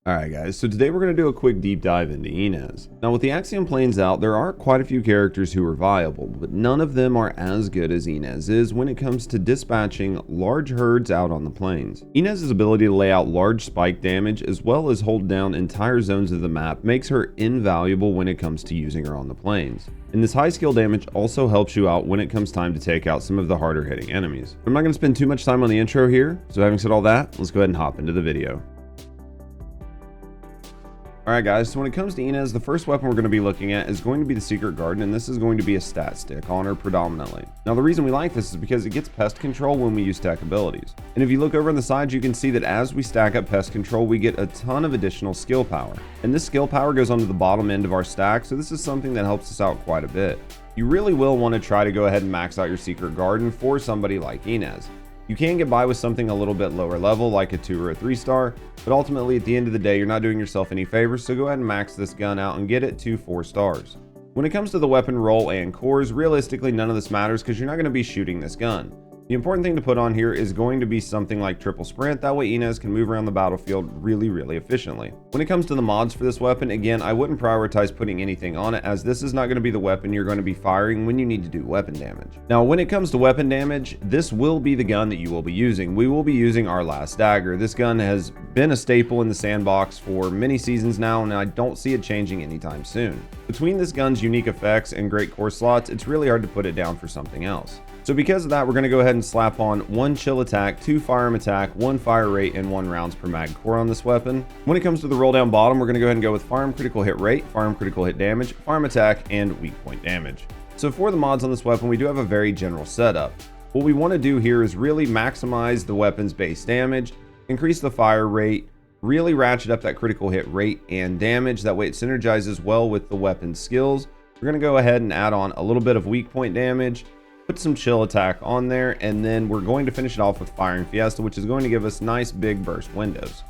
Alright guys, so today we're going to do a quick deep dive into Ines. Now with the Axion Plains out, there are quite a few characters who are viable, but none of them are as good as Ines is when it comes to dispatching large herds out on the plains. Ines' ability to lay out large spike damage as well as hold down entire zones of the map makes her invaluable when it comes to using her on the plains. And this high skill damage also helps you out when it comes time to take out some of the harder hitting enemies. I'm not going to spend too much time on the intro here, so having said all that, let's go ahead and hop into the video. Alright guys, so when it comes to Ines, the first weapon we're going to be looking at is going to be the Secret Garden, and this is going to be a stat stick on her predominantly. Now the reason we like this is because it gets pest control when we use tech abilities. And if you look over on the sides, you can see that as we stack up pest control, we get a ton of additional skill power. And this skill power goes onto the bottom end of our stack, so this is something that helps us out quite a bit. You really will want to try to go ahead and max out your Secret Garden for somebody like Ines. You can get by with something a little bit lower level like a 2 or a 3 star, but ultimately at the end of the day you're not doing yourself any favors, so go ahead and max this gun out and get it to 4 stars. When it comes to the weapon roll and cores, realistically none of this matters because you're not going to be shooting this gun. The important thing to put on here is going to be something like triple sprint, that way Ines can move around the battlefield really efficiently. When it comes to the mods for this weapon, again, I wouldn't prioritize putting anything on it as this is not going to be the weapon you're going to be firing when you need to do weapon damage. Now when it comes to weapon damage, this will be the gun that you will be using. We will be using our last dagger. This gun has been a staple in the sandbox for many seasons now, and I don't see it changing anytime soon. Between this gun's unique effects and great core slots, it's really hard to put it down for something else. So because of that, we're going to go ahead and slap on 1 chill attack, 2 firearm attack, 1 fire rate, and 1 rounds per mag core on this weapon. When it comes to the roll down bottom, we're going to go ahead and go with firearm critical hit rate, firearm critical hit damage, firearm attack, and weak point damage. So for the mods on this weapon, we do have a very general setup. What we want to do here is really maximize the weapon's base damage, increase the fire rate, really ratchet up that critical hit rate and damage, that way it synergizes well with the weapon's skills. We're going to go ahead and add on a little bit of weak point damage, put some chill attack on there, and then we're going to finish it off with firing fiesta, which is going to give us nice big burst windows.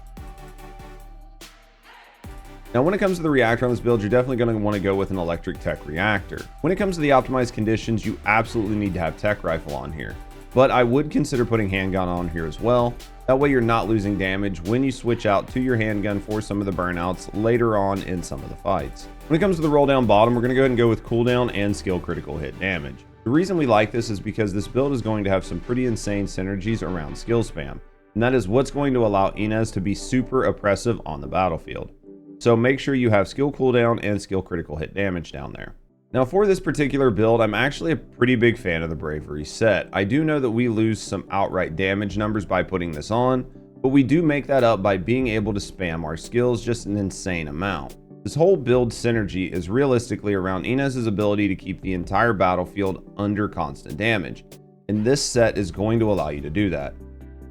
Now when it comes to the reactor on this build, you're definitely going to want to go with an electric tech reactor. When it comes to the optimized conditions, you absolutely need to have tech rifle on here, but I would consider putting handgun on here as well. That way you're not losing damage when you switch out to your handgun for some of the burnouts later on in some of the fights. When it comes to the roll down bottom, we're going to go ahead and go with cooldown and skill critical hit damage. The reason we like this is because this build is going to have some pretty insane synergies around skill spam, and that is what's going to allow Ines to be super oppressive on the battlefield. So make sure you have skill cooldown and skill critical hit damage down there. Now for this particular build, I'm actually a pretty big fan of the Bravery set. I do know that we lose some outright damage numbers by putting this on, but we do make that up by being able to spam our skills just an insane amount. This whole build synergy is realistically around Ines' ability to keep the entire battlefield under constant damage, and this set is going to allow you to do that.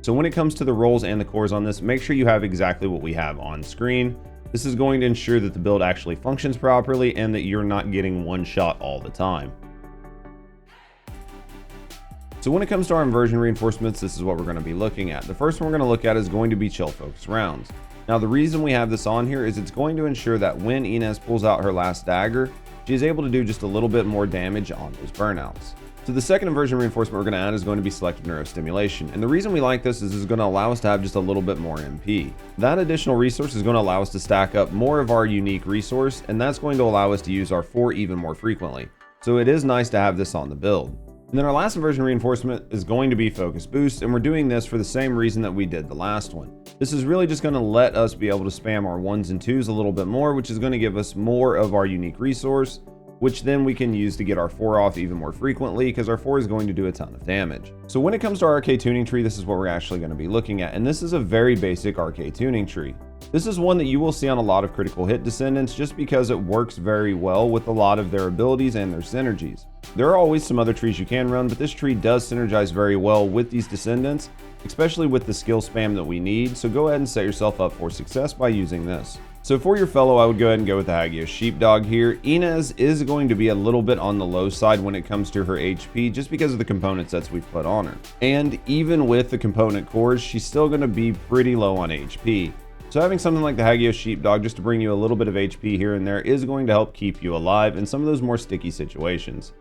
So when it comes to the rolls and the cores on this, make sure you have exactly what we have on screen. This is going to ensure that the build actually functions properly and that you're not getting one shot all the time. So when it comes to our inversion reinforcements, this is what we're going to be looking at. The first one we're going to look at is going to be chill focus rounds. Now the reason we have this on here is it's going to ensure that when Ines pulls out her last dagger, she is able to do just a little bit more damage on those burnouts. So the second inversion reinforcement we're going to add is going to be selective neurostimulation. And the reason we like this is it's going to allow us to have just a little bit more MP. That additional resource is going to allow us to stack up more of our unique resource, and that's going to allow us to use our 4 even more frequently. So it is nice to have this on the build. And then our last inversion reinforcement is going to be focus boost, and we're doing this for the same reason that we did the last one. This is really just going to let us be able to spam our 1s and 2s a little bit more, which is going to give us more of our unique resource, which then we can use to get our 4 off even more frequently because our 4 is going to do a ton of damage. So when it comes to our Arche tuning tree, this is what we're actually going to be looking at, and this is a very basic Arche tuning tree. This is one that you will see on a lot of critical hit descendants just because it works very well with a lot of their abilities and their synergies. There are always some other trees you can run, but this tree does synergize very well with these descendants, especially with the skill spam that we need, so go ahead and set yourself up for success by using this. So for your fellow, I would go ahead and go with the Hagios Sheepdog here. Ines is going to be a little bit on the low side when it comes to her HP just because of the component sets we've put on her. And even with the component cores, she's still going to be pretty low on HP. So having something like the Hagios Sheepdog just to bring you a little bit of HP here and there is going to help keep you alive in some of those more sticky situations.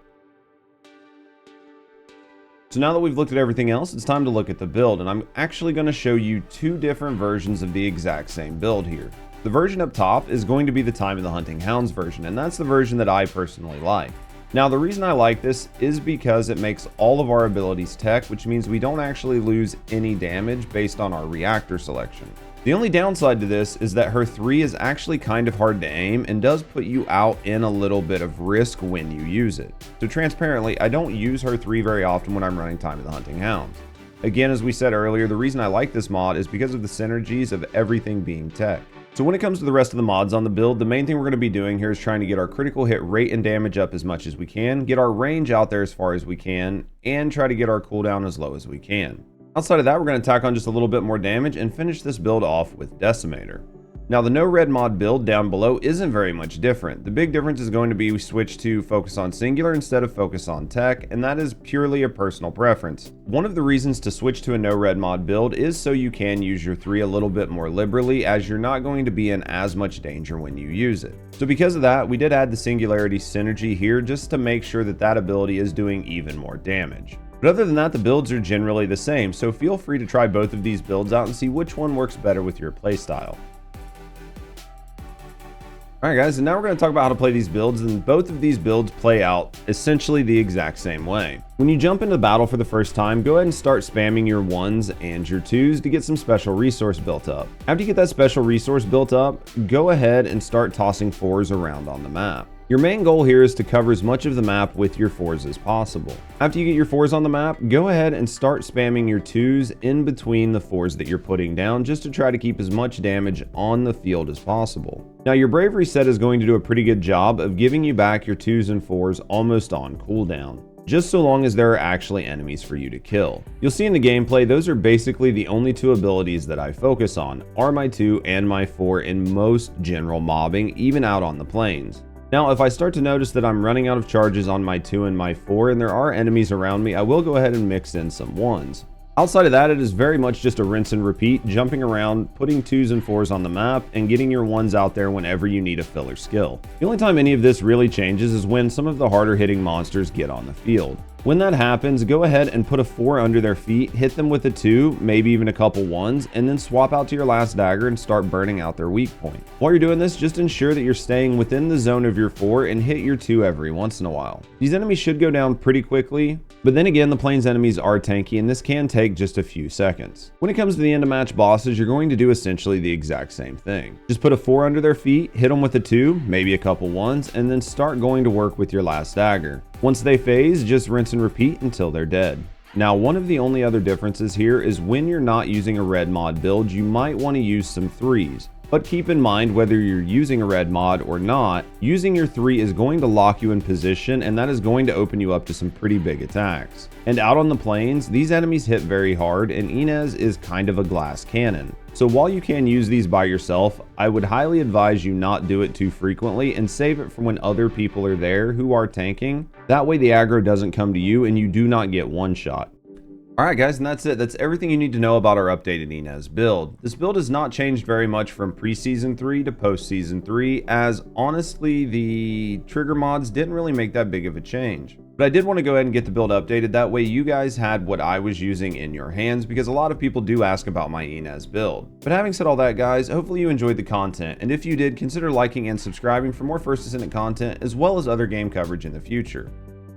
So now that we've looked at everything else, it's time to look at the build, and I'm actually going to show you 2 different versions of the exact same build here. The version up top is going to be the Time of the Hunting Hounds version, and that's the version that I personally like. Now, the reason I like this is because it makes all of our abilities tech, which means we don't actually lose any damage based on our reactor selection. The only downside to this is that her 3 is actually kind of hard to aim and does put you out in a little bit of risk when you use it. So transparently, I don't use her 3 very often when I'm running Time of the Hunting Hounds. Again, as we said earlier, the reason I like this mod is because of the synergies of everything being tech. So when it comes to the rest of the mods on the build, the main thing we're going to be doing here is trying to get our critical hit rate and damage up as much as we can, get our range out there as far as we can, and try to get our cooldown as low as we can. Outside of that, we're going to tack on just a little bit more damage and finish this build off with Decimator. Now, the no red mod build down below isn't very much different. The big difference is going to be we switch to focus on singular instead of focus on tech, and that is purely a personal preference. One of the reasons to switch to a no red mod build is so you can use your 3 a little bit more liberally, as you're not going to be in as much danger when you use it. So because of that, we did add the singularity synergy here just to make sure that that ability is doing even more damage. But other than that, the builds are generally the same, so feel free to try both of these builds out and see which one works better with your playstyle. Alright guys, and now we're going to talk about how to play these builds, and both of these builds play out essentially the exact same way. When you jump into battle for the first time, go ahead and start spamming your 1s and your 2s to get some special resource built up. After you get that special resource built up, go ahead and start tossing 4s around on the map. Your main goal here is to cover as much of the map with your 4s as possible. After you get your 4s on the map, go ahead and start spamming your 2s in between the 4s that you're putting down just to try to keep as much damage on the field as possible. Now, your bravery set is going to do a pretty good job of giving you back your 2s and 4s almost on cooldown, just so long as there are actually enemies for you to kill. You'll see in the gameplay, those are basically the only 2 abilities that I focus on, are my 2 and my 4 in most general mobbing, even out on the plains. Now, if I start to notice that I'm running out of charges on my 2 and my 4 and there are enemies around me, I will go ahead and mix in some 1s. Outside of that, it is very much just a rinse and repeat, jumping around, putting 2s and 4s on the map, and getting your 1s out there whenever you need a filler skill. The only time any of this really changes is when some of the harder hitting monsters get on the field. When that happens, go ahead and put a 4 under their feet, hit them with a 2, maybe even a couple 1s, and then swap out to your last dagger and start burning out their weak point. While you're doing this, just ensure that you're staying within the zone of your 4 and hit your 2 every once in a while. These enemies should go down pretty quickly, but then again, the plains enemies are tanky and this can take just a few seconds. When it comes to the end of match bosses, you're going to do essentially the exact same thing. Just put a 4 under their feet, hit them with a 2, maybe a couple 1s, and then start going to work with your last dagger. Once they phase, just rinse and repeat until they're dead. Now, one of the only other differences here is when you're not using a red mod build, you might want to use some 3s. But keep in mind, whether you're using a red mod or not, using your 3 is going to lock you in position, and that is going to open you up to some pretty big attacks. And out on the plains, these enemies hit very hard, and Ines is kind of a glass cannon. So while you can use these by yourself, I would highly advise you not do it too frequently and save it for when other people are there who are tanking. That way the aggro doesn't come to you and you do not get one shot. Alright guys, and that's it. That's everything you need to know about our updated Ines build. This build has not changed very much from pre-season 3 to post-season 3, as honestly the trigger mods didn't really make that big of a change. But I did want to go ahead and get the build updated, that way you guys had what I was using in your hands, because a lot of people do ask about my Ines build. But having said all that guys, hopefully you enjoyed the content, and if you did, consider liking and subscribing for more First Descendant content, as well as other game coverage in the future.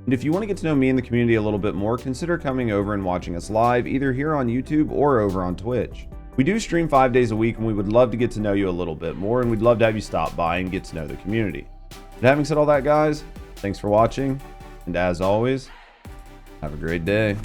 And if you want to get to know me and the community a little bit more, consider coming over and watching us live, either here on YouTube or over on Twitch. We do stream 5 days a week, and we would love to get to know you a little bit more, and we'd love to have you stop by and get to know the community. But having said all that guys, thanks for watching, and as always, have a great day.